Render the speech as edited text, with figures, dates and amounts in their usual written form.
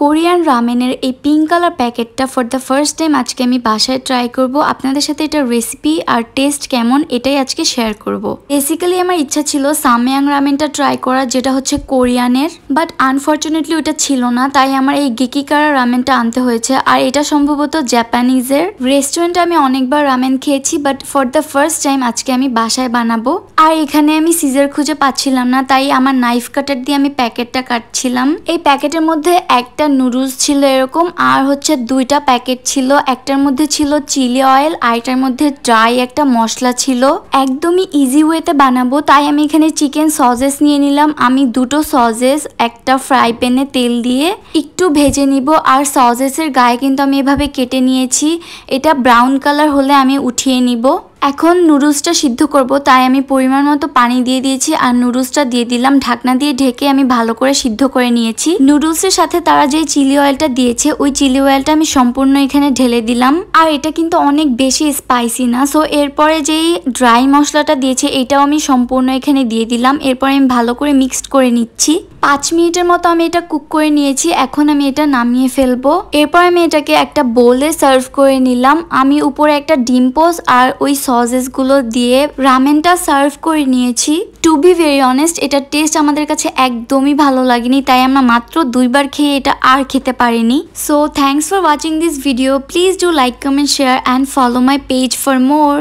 Korean রামেনের এই pink colour প্যাকেটটা for the first time আজকে আমি বাসায় ট্রাই করব। আপনাদের সাথে এটা রেসিপি আর টেস্ট কেমন এটাই আজকে শেয়ার করব। বেসিক্যালি আমার ইচ্ছা ছিল সাময়াং রামেনটা ট্রাই করার, যেটা হচ্ছে কোরিয়ানের, বাট আনফরচুনেটলি ওটা ছিল না, তাই আমার এই গেকিকারা রামেনটা আনতে হয়েছে। আর এটা সম্ভবত জাপানিজের। রেস্টুরেন্টে আমি অনেকবার রামেন খেয়েছি, but for the first time আজকে আমি বাসায় বানাবো। আর এখানে আমি সিজার খুঁজে পাচ্ছিলাম না, তাই আমার নাইফ কাটার দিয়ে আমি প্যাকেটটা কাটছিলাম। এই প্যাকেটের মধ্যে একটা নুডলস ছিল এরকম, আর হচ্ছে দুইটা প্যাকেট ছিল। একটার মধ্যে ছিল চিলি অয়েল, আর এটার মধ্যে ড্রাই একটা মশলা ছিল। একদমই ইজি ওয়েতে বানাবো, তাই আমি এখানে চিকেন সসেস নিয়ে নিলাম। আমি দুটো সসেস একটা ফ্রাই প্যানে তেল দিয়ে একটু ভেজে নিব। আর সসেসের গায়ে কিন্তু আমি এভাবে কেটে নিয়েছি। এটা ব্রাউন কালার হলে আমি উঠিয়ে নিব। এখন নুডলসটা সিদ্ধ করব, তাই আমি পরিমাণ মতো পানি দিয়ে দিয়েছি আর নুডলসটা দিয়ে দিলাম। ঢাকনা দিয়ে ঢেকে আমি ভালো করে সিদ্ধ করে নিয়েছি। নুডলসের সাথে তারা যে চিলি অয়েলটা দিয়েছে, ওই চিলি অয়েলটা আমি সম্পূর্ণ এখানে ঢেলে দিলাম। আর এটা কিন্তু অনেক বেশি স্পাইসি না, সো এরপরে যেই ড্রাই মশলাটা দিয়েছে এটাও আমি সম্পূর্ণ এখানে দিয়ে দিলাম। এরপরে আমি ভালো করে মিক্সড করে নিচ্ছি। 5 মিনিটের মতো আমি এটা কুক করে নিয়েছি। এখন আমি এটা নামিয়ে ফেলবো। এরপর আমি এটাকে একটা বোলে সার্ভ করে নিলাম। আমি উপরে একটা ডিম পোস আর ওই সসেস গুলো দিয়ে রামেনটা সার্ভ করে নিয়েছি। টু বি ভেরি অনেস্ট, এটার টেস্ট আমাদের কাছে একদমই ভালো লাগেনি, তাই আমরা মাত্র 2 বার খেয়ে এটা আর খেতে পারিনি। So thanks for watching this video. Please do like, comment, share and follow my page for more.